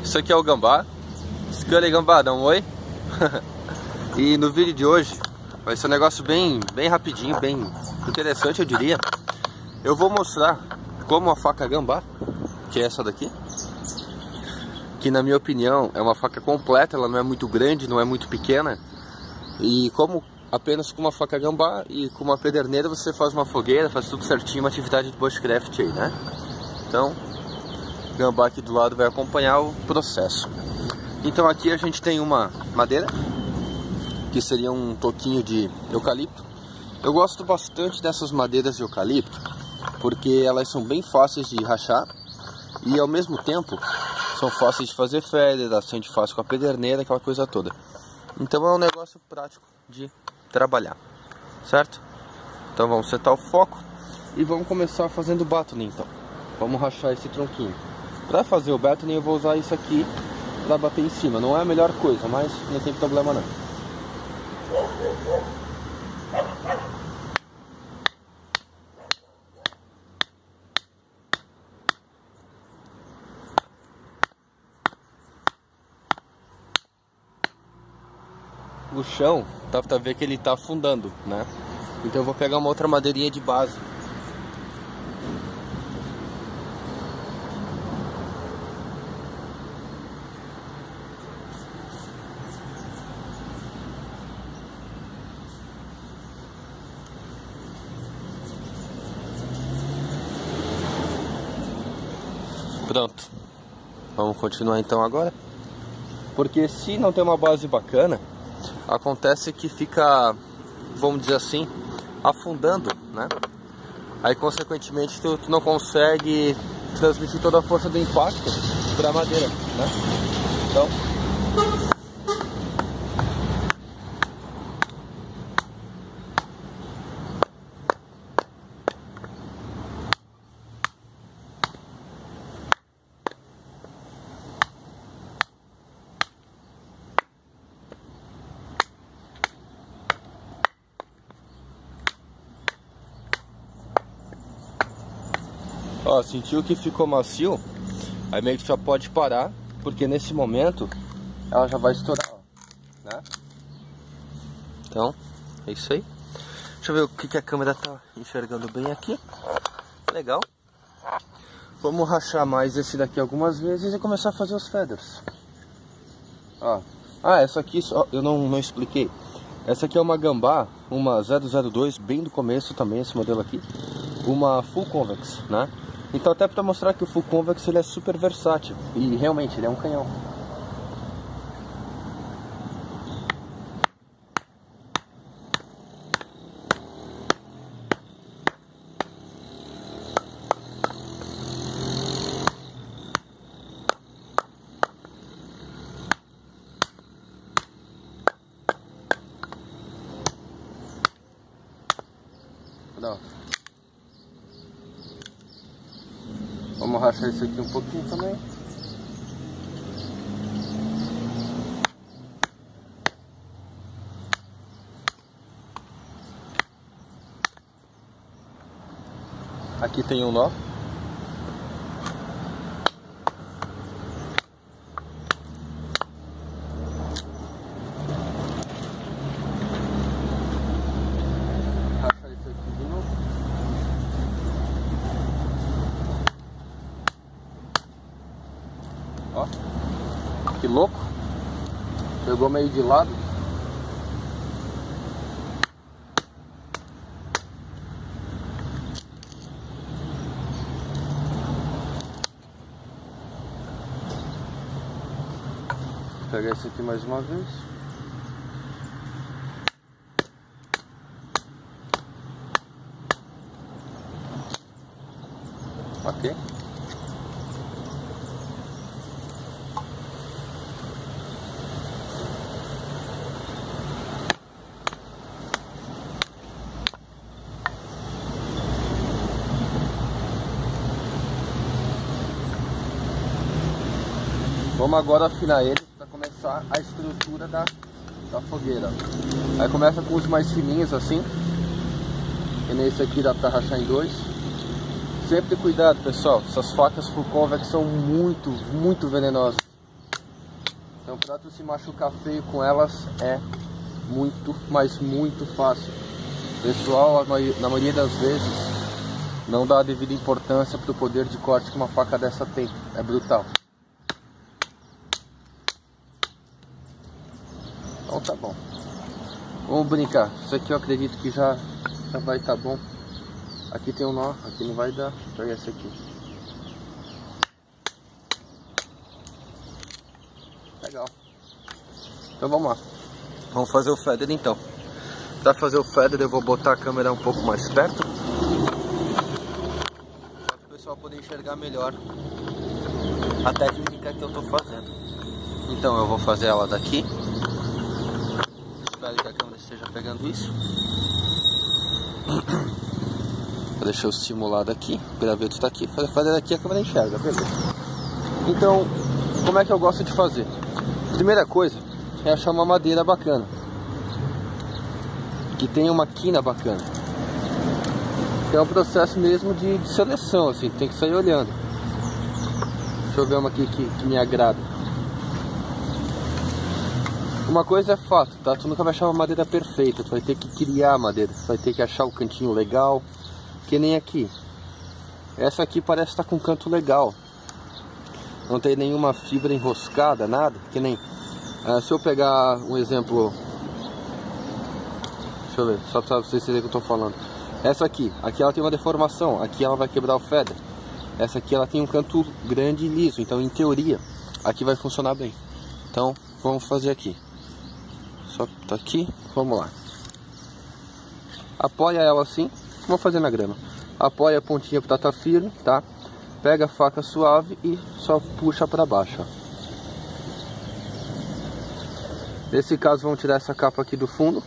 Isso aqui é o Gambá. Scully Gambá, dá um oi. E no vídeo de hoje vai ser um negócio bem rapidinho, bem interessante, eu diria. Eu vou mostrar como a faca Gambá, que é essa daqui, que na minha opinião é uma faca completa, ela não é muito grande, não é muito pequena. E como apenas com uma faca Gambá e com uma pederneira você faz uma fogueira, faz tudo certinho, uma atividade de bushcraft aí, né? Então, Gambá aqui do lado vai acompanhar o processo. Então aqui a gente tem uma madeira, que seria um toquinho de eucalipto. Eu gosto bastante dessas madeiras de eucalipto, porque elas são bem fáceis de rachar e ao mesmo tempo são fáceis de fazer feder, acende fácil com a pederneira, aquela coisa toda. Então é um negócio prático de trabalhar, certo? Então vamos setar o foco e vamos começar fazendo o batoning. Então vamos rachar esse tronquinho. Para fazer o batoning eu vou usar isso aqui para bater em cima. Não é a melhor coisa, mas não tem problema não. O chão, dá pra ver que ele tá afundando, né? Então eu vou pegar uma outra madeirinha de base. Pronto. Vamos continuar então agora. Porque se não tem uma base bacana, acontece que fica, vamos dizer assim, afundando, né? Aí consequentemente tu não consegue transmitir toda a força do impacto para a madeira, né? Então, ó, sentiu que ficou macio, aí meio que já pode parar, porque nesse momento ela já vai estourar, ó, né? Então, é isso aí. Deixa eu ver o que a câmera tá enxergando bem aqui. Legal. Vamos rachar mais esse daqui algumas vezes e começar a fazer os feathers. Ó. Ah, essa aqui eu não expliquei. Essa aqui é uma Gambá, uma 002, bem do começo também, esse modelo aqui. Uma Full Convex, né? Então até para mostrar que o Full Convex ele é super versátil. E realmente ele é um canhão. Pronto. Vamos rachar isso aqui um pouquinho também. Aqui tem um nó. Rachar isso aqui de novo. Ó, que louco. Pegou meio de lado. Vou pegar esse aqui mais uma vez. Ok. Vamos agora afinar ele para começar a estrutura da fogueira. Aí começa com os mais fininhos assim. E nesse aqui dá para rachar em dois. Sempre cuidado, pessoal. Essas facas full convex são muito venenosas. Então pra tu se machucar feio com elas é muito, mas muito fácil. Pessoal, na maioria das vezes, não dá a devida importância pro poder de corte que uma faca dessa tem. É brutal. Então tá bom. Vamos brincar. Isso aqui eu acredito que já vai estar bom. Aqui tem um nó, aqui não vai dar. Pega esse aqui. Legal. Então vamos lá. Vamos fazer o feather então. Para fazer o feather eu vou botar a câmera um pouco mais perto, para o pessoal poder enxergar melhor a técnica que eu estou fazendo. Então eu vou fazer ela daqui. Espero que a câmera esteja pegando isso. Deixa eu simular daqui. O graveto está aqui. Fazer daqui a câmera enxerga, beleza. Então, como é que eu gosto de fazer? Primeira coisa é achar uma madeira bacana, que tenha uma quina bacana. É um processo mesmo de seleção, assim, tem que sair olhando. Deixa eu ver uma aqui que me agrada. Uma coisa é fato, tá? Tu nunca vai achar uma madeira perfeita, tu vai ter que criar a madeira, tu vai ter que achar o cantinho legal, que nem aqui. Essa aqui parece estar com um canto legal. Não tem nenhuma fibra enroscada, nada, que nem... se eu pegar um exemplo... Deixa eu ver, só pra vocês verem o que eu tô falando. Essa aqui ela tem uma deformação, aqui ela vai quebrar o feather. Essa aqui ela tem um canto grande e liso, então em teoria, aqui vai funcionar bem. Então, vamos fazer aqui. Só tá aqui, vamos lá. Apoia ela assim, vamos fazer na grama. Apoia a pontinha pra estar firme, tá? Pega a faca suave e só puxa para baixo. Ó. Nesse caso vamos tirar essa capa aqui do fundo,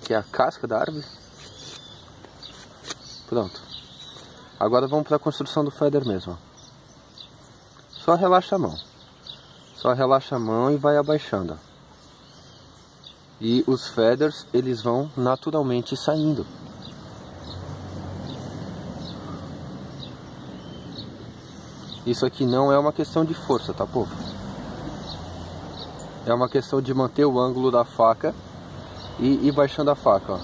que é a casca da árvore. Pronto. Agora vamos para a construção do feather mesmo. Ó. Só relaxa a mão. Só relaxa a mão e vai abaixando. Ó. E os feathers eles vão naturalmente saindo. Isso aqui não é uma questão de força, tá, povo? É uma questão de manter o ângulo da faca e ir baixando a faca, ó.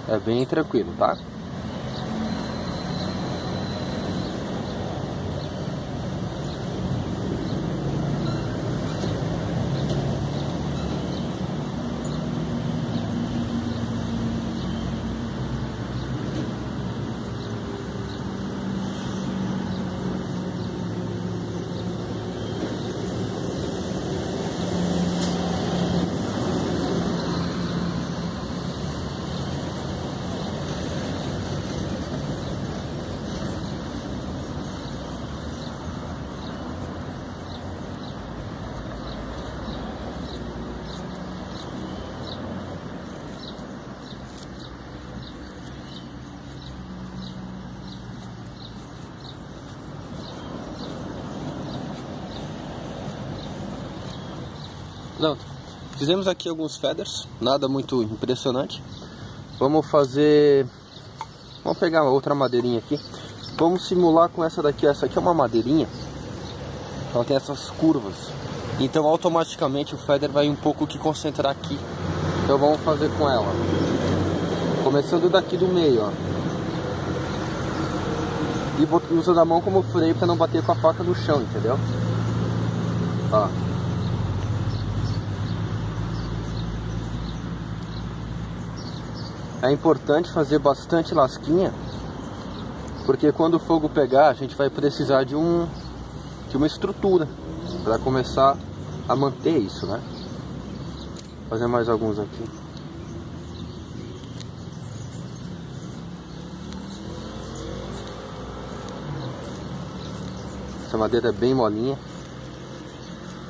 É bem tranquilo, tá? Pronto, fizemos aqui alguns feathers, nada muito impressionante. Vamos pegar outra madeirinha aqui. Vamos simular com essa daqui. Essa aqui é uma madeirinha, ela tem essas curvas, então automaticamente o feather vai um pouco que concentrar aqui. Então vamos fazer com ela, começando daqui do meio, ó. E usando a mão como freio para não bater com a faca no chão, entendeu? Ó. É importante fazer bastante lasquinha, porque quando o fogo pegar, a gente vai precisar de uma estrutura para começar a manter isso, né? Vou fazer mais alguns aqui. Essa madeira é bem molinha.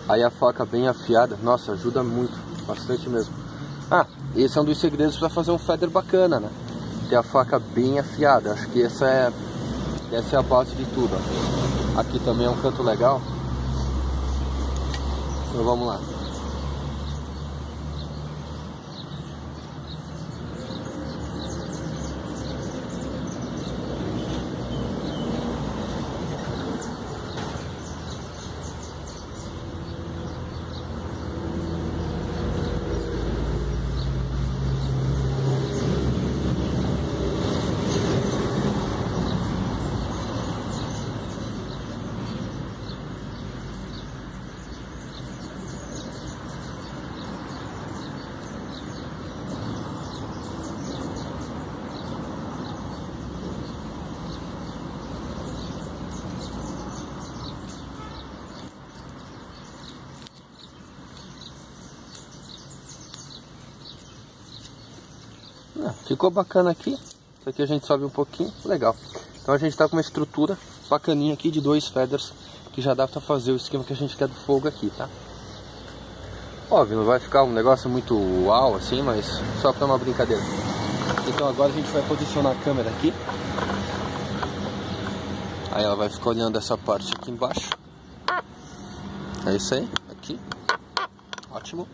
Aí a faca bem afiada, nossa, ajuda muito, bastante mesmo. Ah, esse é um dos segredos para fazer um feather bacana, né? Ter a faca bem afiada. Acho que essa é a base de tudo, ó. Aqui também é um canto legal. Então vamos lá. Ficou bacana aqui. Isso aqui a gente sobe um pouquinho, legal. Então a gente tá com uma estrutura bacaninha aqui de 2 feathers, que já dá pra fazer o esquema que a gente quer do fogo aqui, tá? Óbvio, não vai ficar um negócio muito uau assim, mas só pra uma brincadeira. Então agora a gente vai posicionar a câmera aqui. Aí ela vai ficar olhando essa parte aqui embaixo. É isso aí, aqui. Ótimo.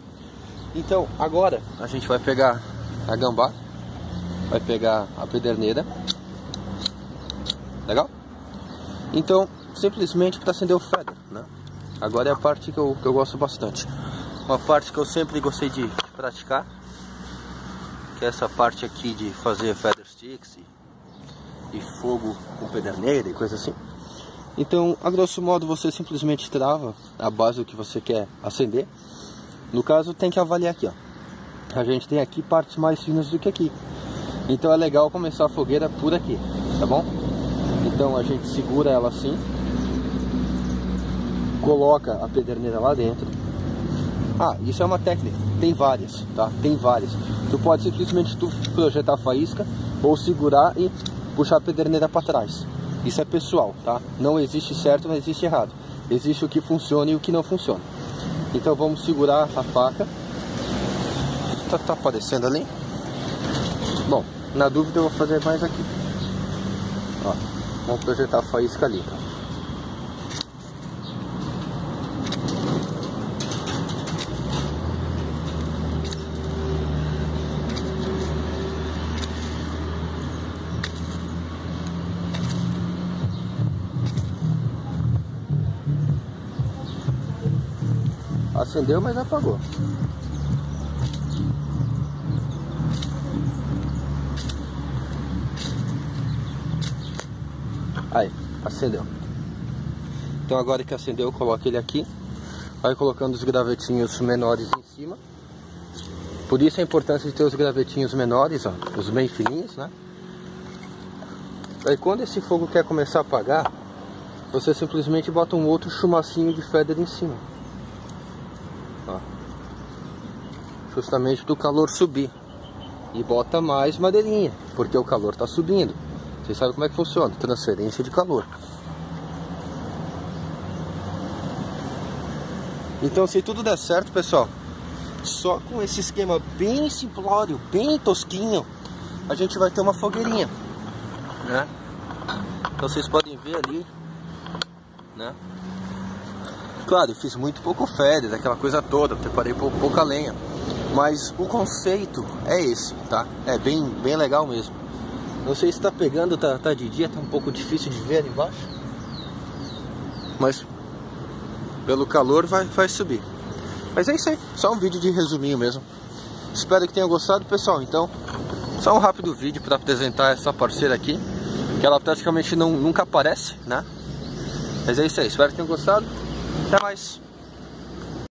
Então agora a gente vai pegar a gambá, vai pegar a pederneira. Legal? Então, simplesmente para acender o feather, né? Agora é a parte que eu gosto bastante. Uma parte que eu sempre gostei de praticar, que é essa parte aqui de fazer feather sticks e fogo com pederneira e coisa assim. Então, a grosso modo, você simplesmente trava a base do que você quer acender. No caso, tem que avaliar aqui, ó. A gente tem aqui partes mais finas do que aqui. Então é legal começar a fogueira por aqui, tá bom? Então a gente segura ela assim, coloca a pederneira lá dentro. Ah, isso é uma técnica, tem várias, tá? Tem várias. Tu pode simplesmente projetar a faísca ou segurar e puxar a pederneira para trás. Isso é pessoal, tá? Não existe certo, não existe errado. Existe o que funciona e o que não funciona. Então vamos segurar a faca. Tá aparecendo ali? Bom, na dúvida eu vou fazer mais aqui. Ó, vamos projetar a faísca ali, tá? Acendeu, mas apagou. Aí, acendeu. Então agora que acendeu, coloca ele aqui. Vai colocando os gravetinhos menores em cima. Por isso a importância de ter os gravetinhos menores, ó, os bem fininhos, né? Aí quando esse fogo quer começar a apagar, você simplesmente bota um outro chumacinho de feather em cima. Ó. Justamente para o calor subir. E bota mais madeirinha, porque o calor está subindo. Vocês sabem como é que funciona? Transferência de calor. Então, se tudo der certo, pessoal, só com esse esquema bem simplório, bem tosquinho, a gente vai ter uma fogueirinha, né? Então vocês podem ver ali, né? Claro, eu fiz muito pouco feather, aquela coisa toda, preparei pouca lenha. Mas o conceito é esse, tá? É bem legal mesmo. Não sei se tá pegando, tá de dia, tá um pouco difícil de ver ali embaixo. Mas pelo calor vai subir. Mas é isso aí, só um vídeo de resuminho mesmo. Espero que tenham gostado, pessoal. Então, só um rápido vídeo para apresentar essa parceira aqui, que ela praticamente nunca aparece, né? Mas é isso aí, espero que tenham gostado. Até mais.